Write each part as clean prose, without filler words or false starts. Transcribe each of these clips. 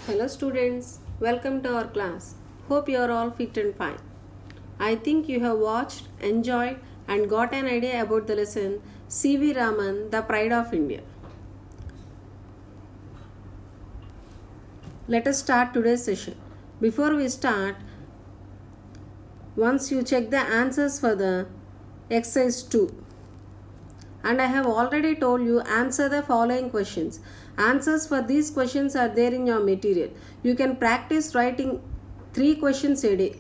Hello students, welcome to our class. Hope you are all fit and fine. I think you have watched, enjoyed and got an idea about the lesson C.V. Raman, the Pride of India. Let us start today's session. Before we start, once you check the answers for the exercise 2. And I have already told you answer the following questions. Answers for these questions are there in your material. You can practice writing 3 questions a day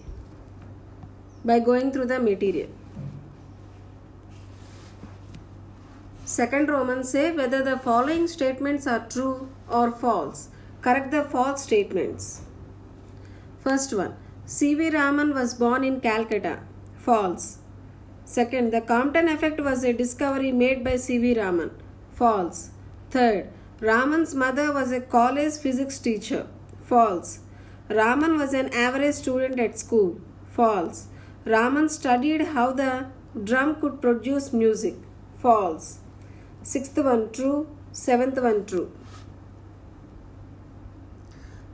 by going through the material. Second Roman, say whether the following statements are true or false. Correct the false statements. First one, C.V. Raman was born in Calcutta. False. Second, the Compton effect was a discovery made by C.V. Raman. False. Third, Raman's mother was a college physics teacher. False. Raman was an average student at school. False. Raman studied how the drum could produce music. False. Sixth one true. Seventh one true.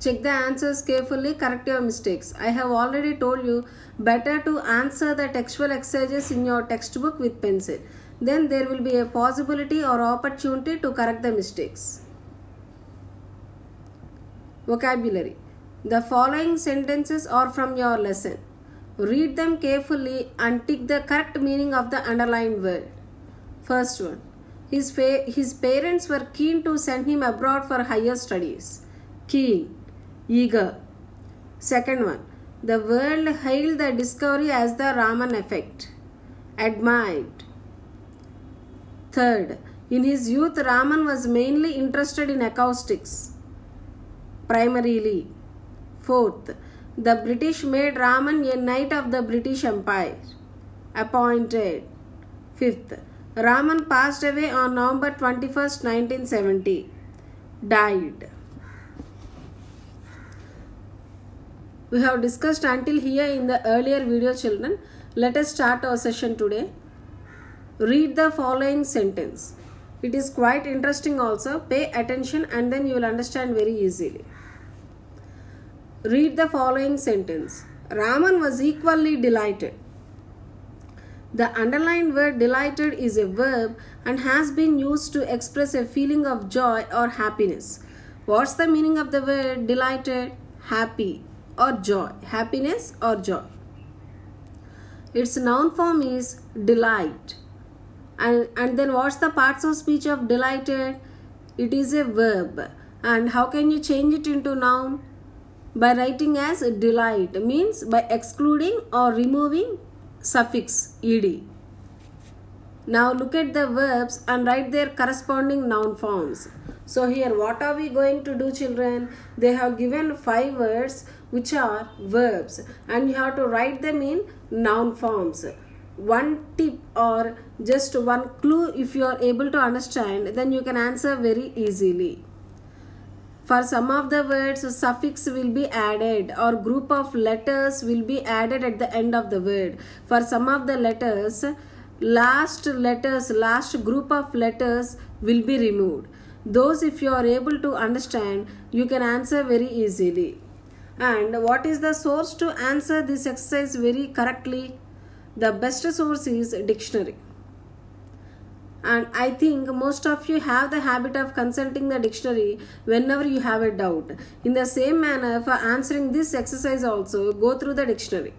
Check the answers carefully, correct your mistakes. I have already told you better to answer the textual exercises in your textbook with pencil. Then there will be a possibility or opportunity to correct the mistakes. Vocabulary. The following sentences are from your lesson. Read them carefully and tick the correct meaning of the underlined word. First one. His parents were keen to send him abroad for higher studies. Keen. Eager. Second one. The world hailed the discovery as the Raman effect. Admired. Third. In his youth, Raman was mainly interested in acoustics. Primarily. Fourth. The British made Raman a knight of the British Empire. Appointed. Fifth. Raman passed away on November 21st, 1970. Died. We have discussed until here in the earlier video, children. Let us start our session today. Read the following sentence. It is quite interesting also. Pay attention and then you will understand very easily. Read the following sentence. Raman was equally delighted. The underlined word delighted is a verb and has been used to express a feeling of joy or happiness. What's the meaning of the word delighted? Happy or joy. Happiness or joy. Its noun form is delight. And then what's the parts of speech of delighted? It is a verb. And how can you change it into noun? By writing as delight, means by excluding or removing suffix ed. Now look at the verbs and write their corresponding noun forms. So here what are we going to do, children? They have given 5 words which are verbs and you have to write them in noun forms. One tip or just one clue, if you are able to understand, then you can answer very easily. For some of the words, a suffix will be added or group of letters will be added at the end of the word. For some of the letters, last group of letters will be removed. Those, if you are able to understand, you can answer very easily. And what is the source to answer this exercise very correctly? The best source is dictionary. And I think most of you have the habit of consulting the dictionary whenever you have a doubt. In the same manner, for answering this exercise also, go through the dictionary.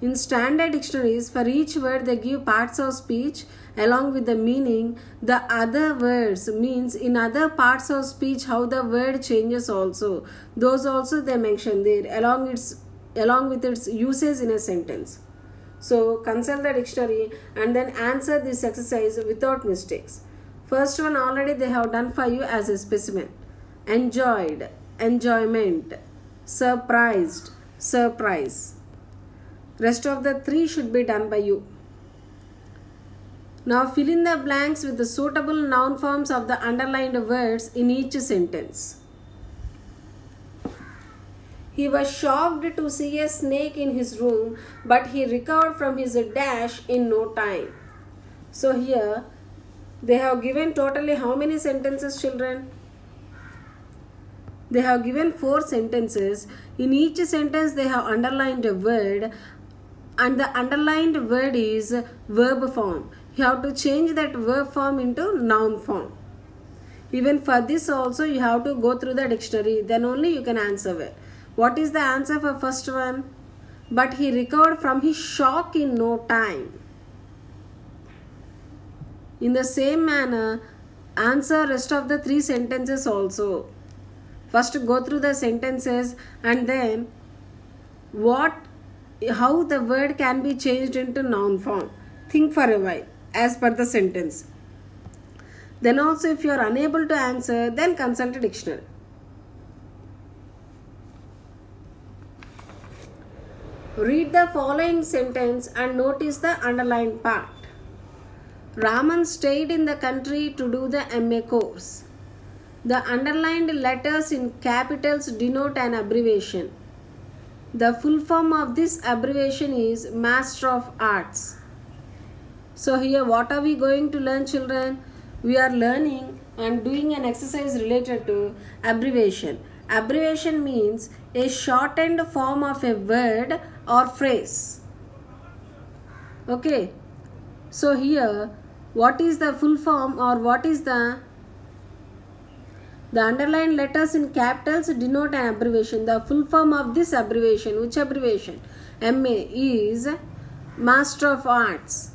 In standard dictionaries, for each word they give parts of speech along with the meaning. The other words means in other parts of speech how the word changes also. Those also they mention there along with its usage in a sentence. So consult the dictionary and then answer this exercise without mistakes. First one already they have done for you as a specimen. Enjoyed, enjoyment. Surprised, surprise. Rest of the 3 should be done by you. Now fill in the blanks with the suitable noun forms of the underlined words in each sentence. He was shocked to see a snake in his room, but he recovered from his dash in no time. So here they have given totally how many sentences, children? They have given 4 sentences. In each sentence they have underlined a word, and the underlined word is verb form. You have to change that verb form into noun form. Even for this also you have to go through the dictionary, then only you can answer well. What is the answer for first one? But he recovered from his shock in no time. In the same manner, answer rest of the 3 sentences also. First go through the sentences and then how the word can be changed into noun form. Think for a while as per the sentence. Then also if you are unable to answer, then consult a dictionary. Read the following sentence and notice the underlined part. Raman stayed in the country to do the MA course. The underlined letters in capitals denote an abbreviation. The full form of this abbreviation is Master of Arts. So here what are we going to learn, children? We are learning and doing an exercise related to abbreviation. Abbreviation means a shortened form of a word or phrase. Okay. So here what is the full form, or what is the underlined letters in capitals denote an abbreviation. The full form of this abbreviation, which abbreviation? MA, is Master of Arts.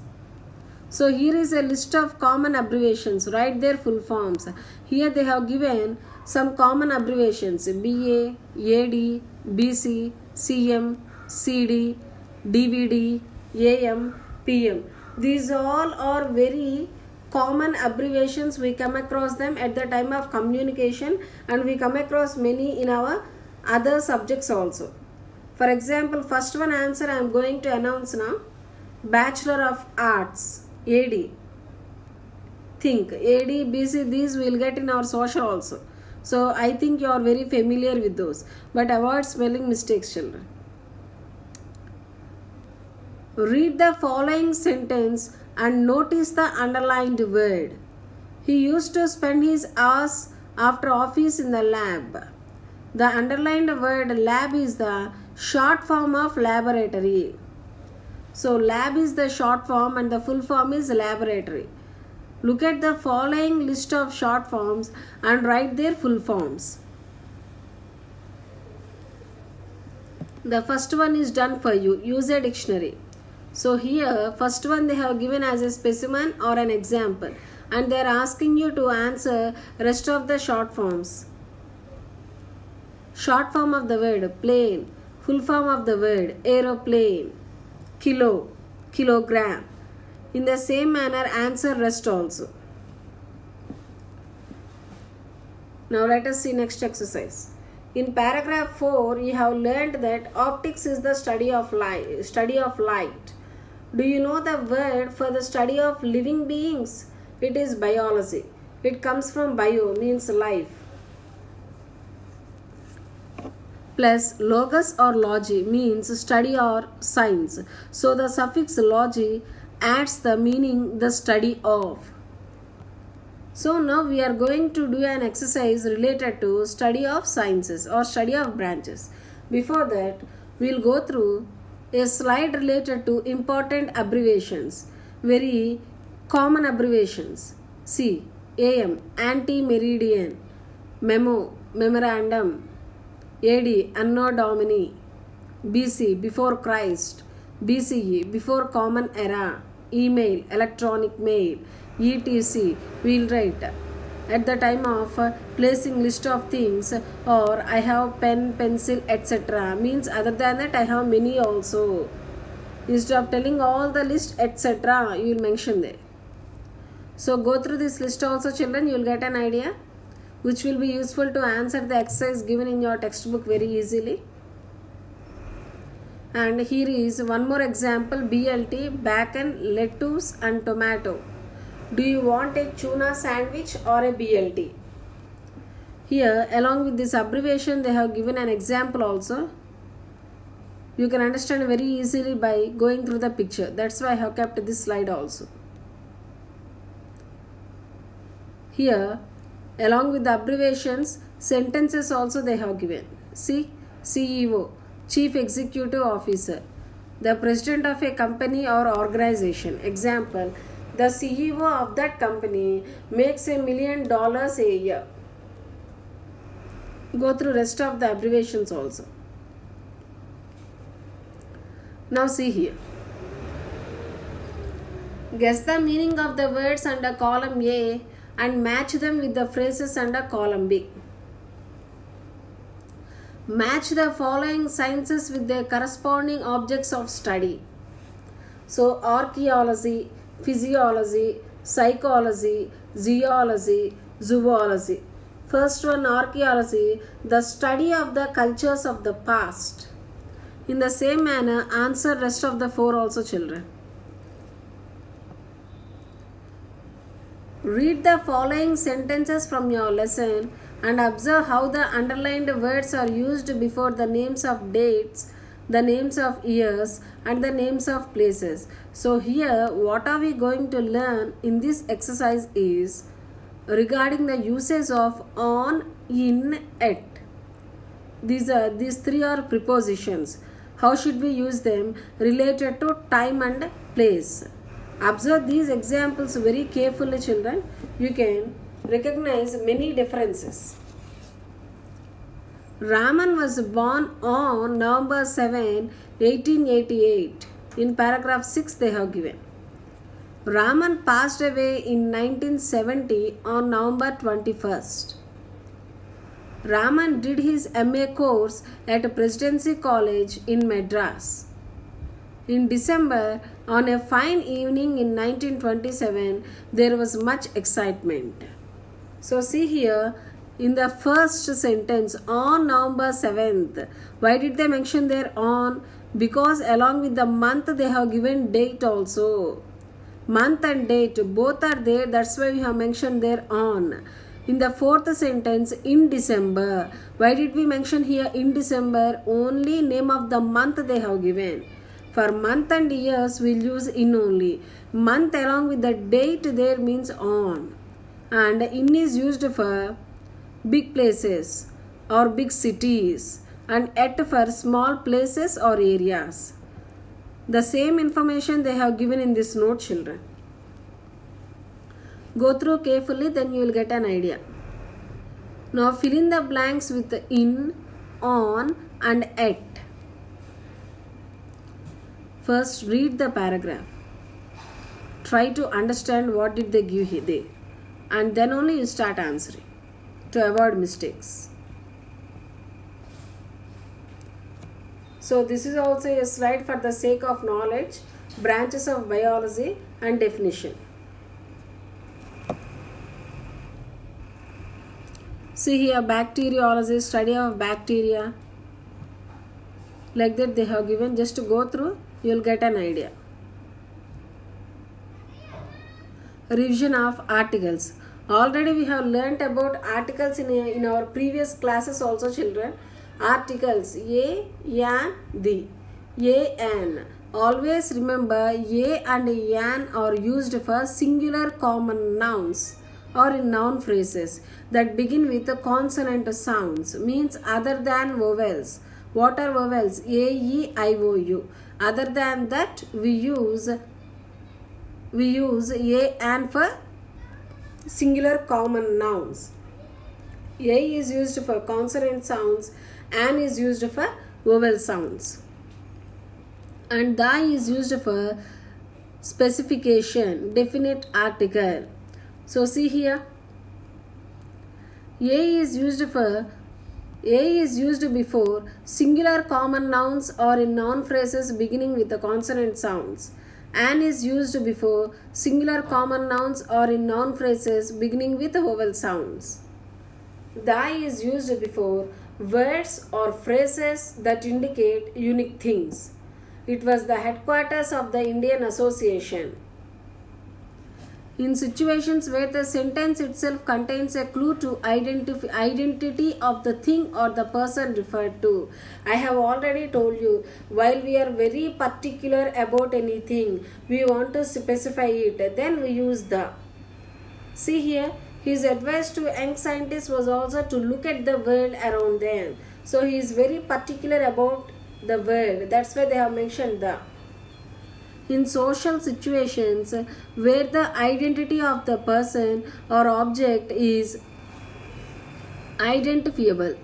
So here is a list of common abbreviations. Write their full forms. Here they have given some common abbreviations: BA, AD, BC, CM, CD, DVD, AM, PM. These all are very common abbreviations. We come across them at the time of communication, and we come across many in our other subjects also. For example, first one answer I am going to announce now. Bachelor of Arts, AD. Think AD, BC, these we will get in our social also. So I think you are very familiar with those. But avoid spelling mistakes, children. Read the following sentence and notice the underlined word. He used to spend his hours after office in the lab. The underlined word lab is the short form of laboratory. So lab is the short form and the full form is laboratory. Look at the following list of short forms and write their full forms. The first one is done for you. Use a dictionary. So here first one they have given as a specimen or an example, and they are asking you to answer rest of the short forms. Short form of the word plane, full form of the word aeroplane, kilo, kilogram. In the same manner answer rest also. Now let us see next exercise. In paragraph 4 you have learned that optics is the study of light. Do you know the word for the study of living beings? It is biology. It comes from bio, means life, plus logos or logi means study or science. So the suffix logi adds the meaning the study of. So now we are going to do an exercise related to study of sciences or study of branches. Before that, we will go through a slide related to important abbreviations, very common abbreviations. See, AM, anti-meridian, memo, memorandum, AD, Anno Domini, BC, before Christ, BCE, before Common Era, email, electronic mail, etc. We will write at the time of placing list of things, or I have pen, pencil, etc. means other than that I have many also. Instead of telling all the list etc. you will mention there. So go through this list also, children. You will get an idea which will be useful to answer the exercise given in your textbook very easily. And here is one more example: BLT, bacon, lettuce and tomato. Do you want a tuna sandwich or a BLT? Here, along with this abbreviation, they have given an example also. You can understand very easily by going through the picture. That's why I have kept this slide also. Here, Along with the abbreviations, sentences also they have given. See, CEO, Chief Executive Officer, the president of a company or organization. Example, the CEO of that company makes $1 million a year. Go through rest of the abbreviations also. Now see here. Guess the meaning of the words under column A and match them with the phrases under column B. Match the following sciences with their corresponding objects of study. So, archaeology, physiology, psychology, geology, zoology. First one, archaeology, the study of the cultures of the past. In the same manner, answer rest of the 4 also, children. Read the following sentences from your lesson and observe how the underlined words are used before the names of dates, the names of years, and the names of places. So here, what are we going to learn in this exercise is regarding the usage of on, in, at. These 3 are prepositions. How should we use them related to time and place? Observe these examples very carefully, children. You can recognize many differences. Raman was born on November 7, 1888. In paragraph 6 they have given. Raman passed away in 1970 on November 21st. Raman did his MA course at Presidency College in Madras. In December, on a fine evening in 1927, there was much excitement. So see here, in the first sentence, on November 7th, why did they mention their on? Because along with the month they have given date also. Month and date, both are there, that's why we have mentioned their on. In the fourth sentence, in December, why did we mention here in December? Only name of the month they have given. For month and years, we'll use in only. Month along with the date there means on. And in is used for big places or big cities. And at for small places or areas. The same information they have given in this note, children. Go through carefully, then you will get an idea. Now fill in the blanks with in, on, and at. First, read the paragraph. Try to understand what did they give here there. And then only you start answering to avoid mistakes. So this is also a slide for the sake of knowledge, branches of biology and definition. See here, bacteriology, study of bacteria. Like that they have given. Just to go through, you will get an idea. Revision of articles. Already we have learnt about articles in our previous classes also, children. Articles a, yan, the. A, an. Always remember a and yan are used for singular common nouns or in noun phrases that begin with consonant sounds, means other than vowels. What are vowels? A, E, I, O, U. Other than that, we use a and for singular common nouns. A is used for consonant sounds, an is used for vowel sounds, and the is used for specification, definite article. So see here, A is used before singular common nouns or in noun phrases beginning with the consonant sounds. An is used before singular common nouns or in noun phrases beginning with vowel sounds. The is used before words or phrases that indicate unique things. It was the headquarters of the Indian Association. In situations where the sentence itself contains a clue to identity of the thing or the person referred to. I have already told you, while we are very particular about anything, we want to specify it, then we use the. See here, His advice to young scientists was also to look at the world around them. So he is very particular about the world. That's why they have mentioned the. In social situations where the identity of the person or object is identifiable.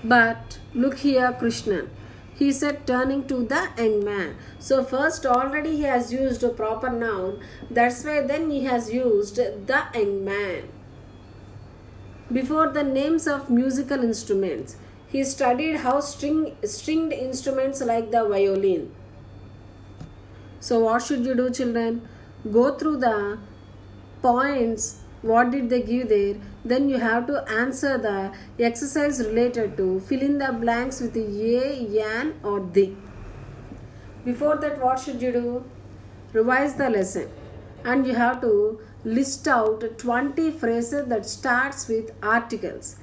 But look here, Krishna. He said, turning to the young man. So first already he has used a proper noun. That's why then he has used the young man. Before the names of musical instruments, he studied how stringed instruments like the violin. So what should you do, children? Go through the points. What did they give there? Then you have to answer the exercise related to fill in the blanks with a, yan or the. Before that, what should you do? Revise the lesson. And you have to list out 20 phrases that starts with articles.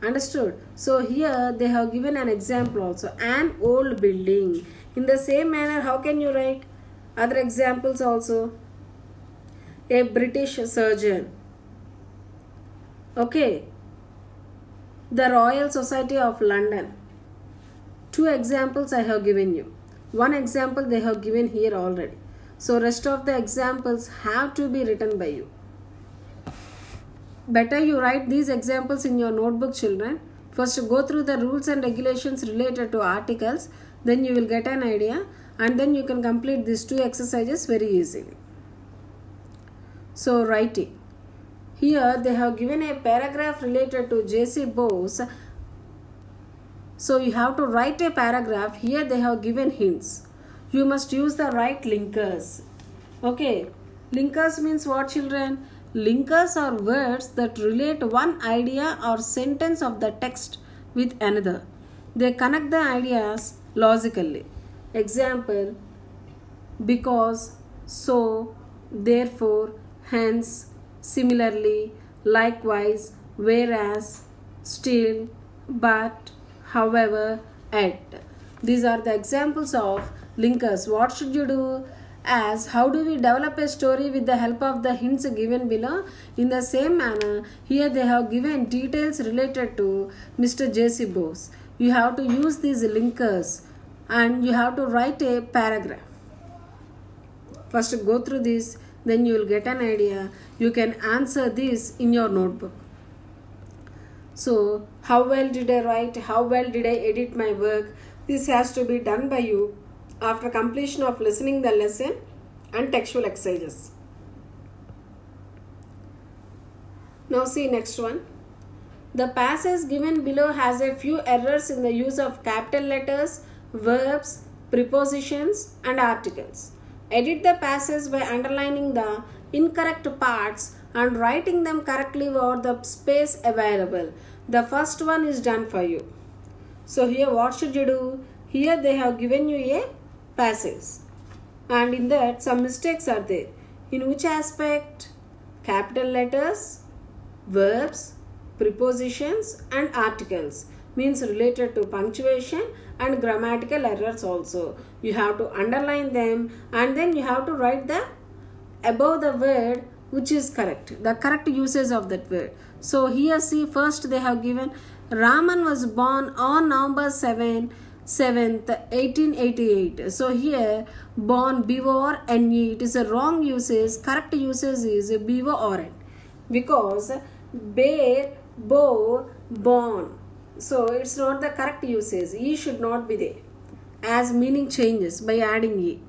Understood? So here they have given an example also. An old building. In the same manner, how can you write? Other examples also. A British surgeon. Okay. The Royal Society of London. 2 examples I have given you. 1 example they have given here already. So rest of the examples have to be written by you. Better you write these examples in your notebook, children. First go through the rules and regulations related to articles. Then you will get an idea. And then you can complete these 2 exercises very easily. So writing. Here they have given a paragraph related to J.C. Bose. So you have to write a paragraph. Here they have given hints. You must use the right linkers. Okay. Linkers means what, children? Linkers are words that relate one idea or sentence of the text with another. They connect the ideas logically. Example, because, so, therefore, hence, similarly, likewise, whereas, still, but, however, yet. These are the examples of linkers. What should you do? As how do we develop a story with the help of the hints given below? In the same manner, here they have given details related to Mr. J.C. Bose. You have to use these linkers. And you have to write a paragraph. First go through this, then you will get an idea. You can answer this in your notebook. So, how well did I write? How well did I edit my work? This has to be done by you after completion of listening the lesson and textual exercises. Now see next one. The passage given below has a few errors in the use of capital letters, verbs, prepositions and articles. Edit the passage by underlining the incorrect parts and writing them correctly over the space available. The first one is done for you. So here what should you do? Here they have given you a passage. And in that some mistakes are there. In which aspect? Capital letters, verbs, prepositions and articles. Means related to punctuation and grammatical errors also. You have to underline them and then you have to write the above the word which is correct. The correct usage of that word. So here see first they have given Raman was born on November 7th, 1888. So here born B-O-R-N-E. It is a wrong usage. Correct usage is B-O-R-N. Because bear, bore, born. So it's not the correct usage. E should not be there. As meaning changes by adding E.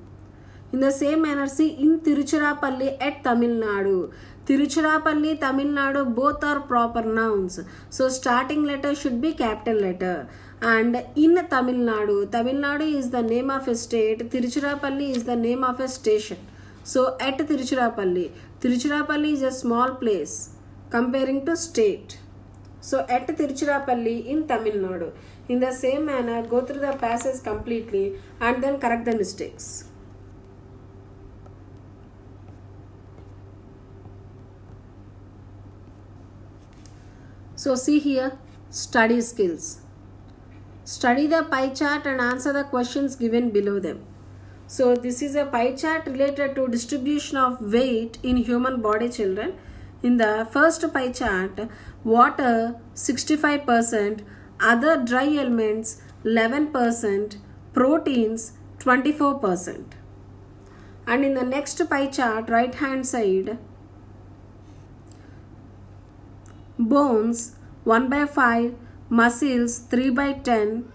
In the same manner, see in Tiruchirappalli at Tamil Nadu. Tiruchirappalli, Tamil Nadu, both are proper nouns. So starting letter should be capital letter. And in Tamil Nadu, Tamil Nadu is the name of a state. Tiruchirappalli is the name of a station. So at Tiruchirappalli. Tiruchirappalli is a small place comparing to state. So at Tiruchirappalli in Tamil Nadu. In the same manner, go through the passage completely and then correct the mistakes. So see here, study skills. Study the pie chart and answer the questions given below them. So this is a pie chart related to distribution of weight in human body, children. In the first pie chart, water 65%, other dry elements 11%, proteins 24%. And in the next pie chart, right hand side, bones 1/5, muscles 3/10,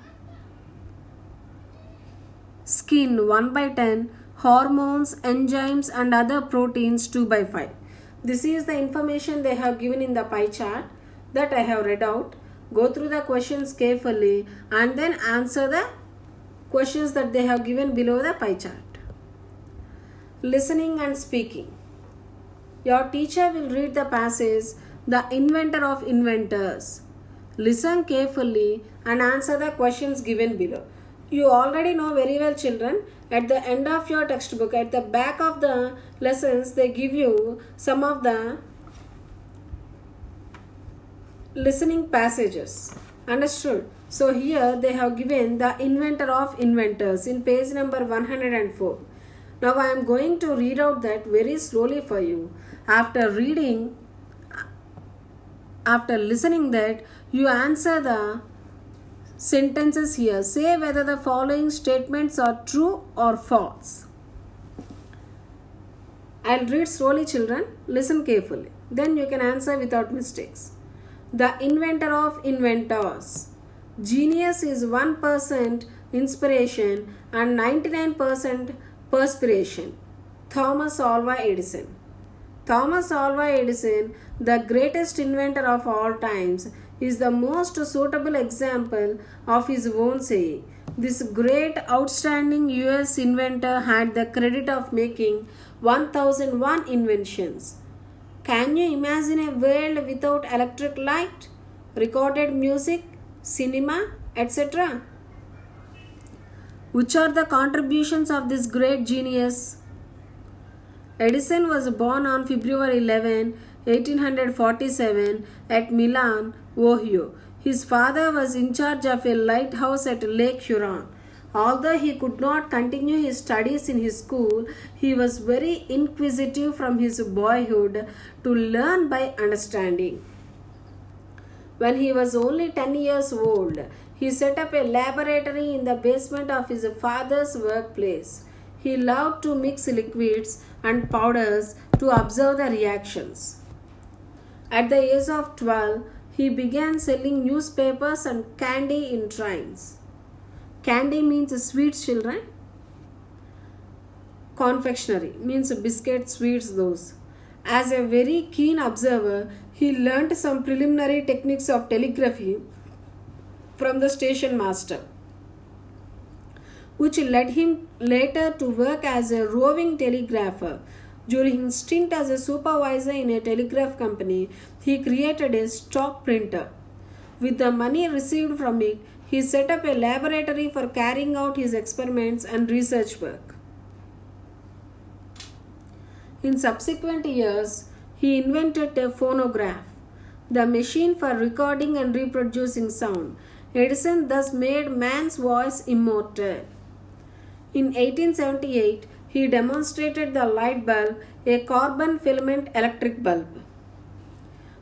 skin 1/10, hormones, enzymes and other proteins 2/5. This is the information they have given in the pie chart that I have read out. Go through the questions carefully and then answer the questions that they have given below the pie chart. Listening and speaking. Your teacher will read the passage, "The inventor of inventors." Listen carefully and answer the questions given below. You already know very well, children, at the end of your textbook, at the back of the lessons, they give you some of the listening passages. Understood? So here they have given the inventor of inventors in page number 104. Now I am going to read out that very slowly for you. After listening that, you answer the sentences here. Say whether the following statements are true or false. I'll read slowly, children. Listen carefully. Then you can answer without mistakes. The inventor of inventors. Genius is 1% inspiration and 99% perspiration. Thomas Alva Edison. Thomas Alva Edison, the greatest inventor of all times, is the most suitable example of his own saying. This great outstanding US inventor had the credit of making 1001 inventions. Can you imagine a world without electric light, recorded music, cinema, etc.? Which are the contributions of this great genius? Edison was born on February 11, 1847 at Milan, Ohio. His father was in charge of a lighthouse at Lake Huron. Although he could not continue his studies in his school, he was very inquisitive from his boyhood to learn by understanding. When he was only 10 years old, he set up a laboratory in the basement of his father's workplace. He loved to mix liquids and powders to observe the reactions. At the age of 12, he began selling newspapers and candy in trains. Candy means sweets, children. Confectionery means biscuits, sweets, those. As a very keen observer, he learnt some preliminary techniques of telegraphy from the station master, which led him later to work as a roving telegrapher. During his stint as a supervisor in a telegraph company, he created a stock printer. With the money received from it, he set up a laboratory for carrying out his experiments and research work. In subsequent years, he invented a phonograph, the machine for recording and reproducing sound. Edison thus made man's voice immortal. In 1878, he demonstrated the light bulb, a carbon filament electric bulb.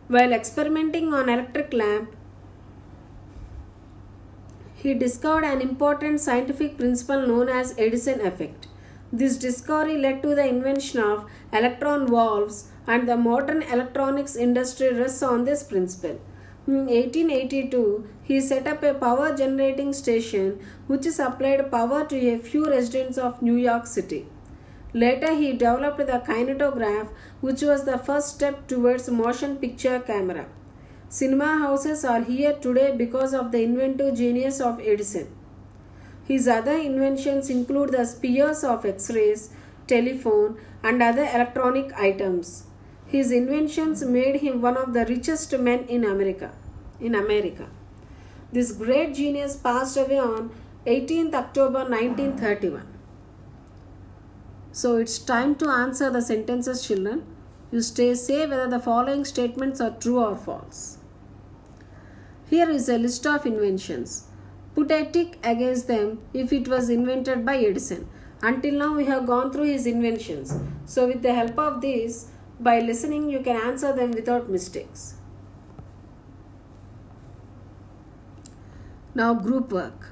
While experimenting on electric lamp, he discovered an important scientific principle known as Edison effect. This discovery led to the invention of electron valves, and the modern electronics industry rests on this principle. In 1882, he set up a power generating station which supplied power to a few residents of New York City. Later, he developed the kinetograph, which was the first step towards motion picture camera. Cinema houses are here today because of the inventive genius of Edison. His other inventions include the spheres of X-rays, telephone, and other electronic items. His inventions made him one of the richest men in America. This great genius passed away on 18th October 1931. So it's time to answer the sentences, children. You say whether the following statements are true or false. Here is a list of inventions. Put a tick against them if it was invented by Edison. Until now we have gone through his inventions. So with the help of this, By listening, you can answer them without mistakes. Now, group work.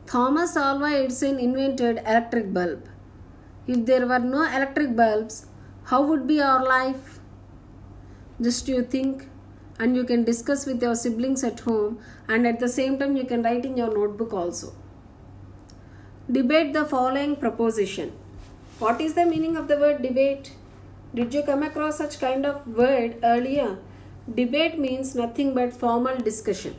Thomas Alva Edison invented electric bulb. If there were no electric bulbs, how would be our life? Just you think, and you can discuss with your siblings at home, and at the same time you can write in your notebook also. Debate the following proposition. What is the meaning of the word debate? Did you come across such kind of word earlier? Debate means nothing but formal discussion.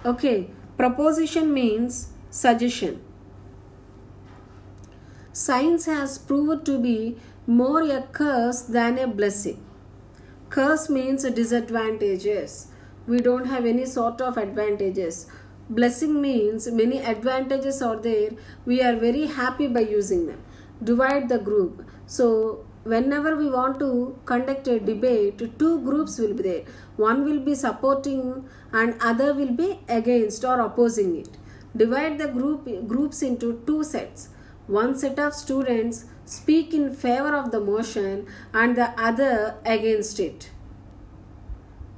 Okay, proposition means suggestion. Science has proved to be more a curse than a blessing. Curse means disadvantages. We don't have any sort of advantages. Blessing means many advantages are there. We are very happy by using them. Divide the group. So whenever we want to conduct a debate, two groups will be there. One will be supporting and other will be against or opposing it. Divide the groups into two sets. One set of students speak in favor of the motion and the other against it.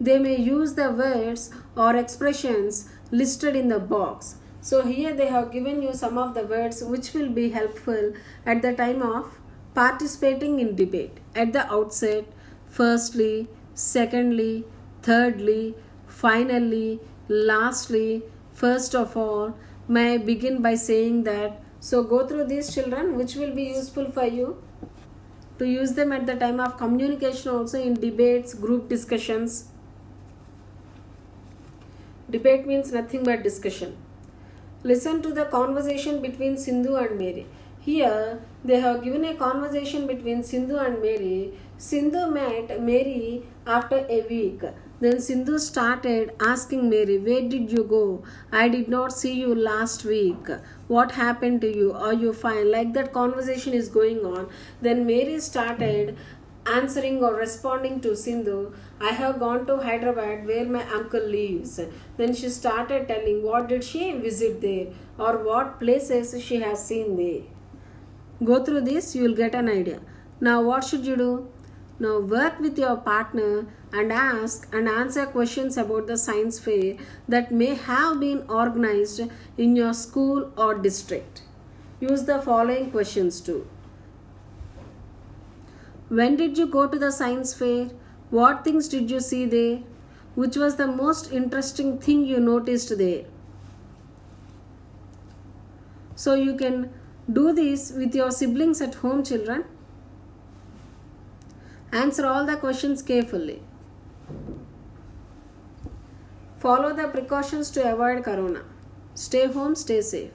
They may use the words or expressions listed in the box. So here they have given you some of the words which will be helpful at the time of participating in debate. At the outset, firstly, secondly, thirdly, finally, lastly, first of all. May I begin by saying that. So go through these, children, which will be useful for you to use them at the time of communication, also in debates, group discussions. Debate means nothing but discussion. Listen to the conversation between Sindhu and Mary. Here they have given a conversation between Sindhu and Mary. Sindhu met Mary after a week. Then Sindhu started asking Mary, "Where did you go? I did not see you last week. What happened to you? Are you fine?" Like that conversation is going on. Then Mary started answering or responding to Sindhu, "I have gone to Hyderabad where my uncle lives." Then she started telling what did she visit there or what places she has seen there. Go through this, you will get an idea. Now what should you do? Now work with your partner and ask and answer questions about the science fair that may have been organized in your school or district. Use the following questions too. When did you go to the science fair? What things did you see there? Which was the most interesting thing you noticed there? So you can do this with your siblings at home, children. Answer all the questions carefully. Follow the precautions to avoid corona. Stay home, stay safe.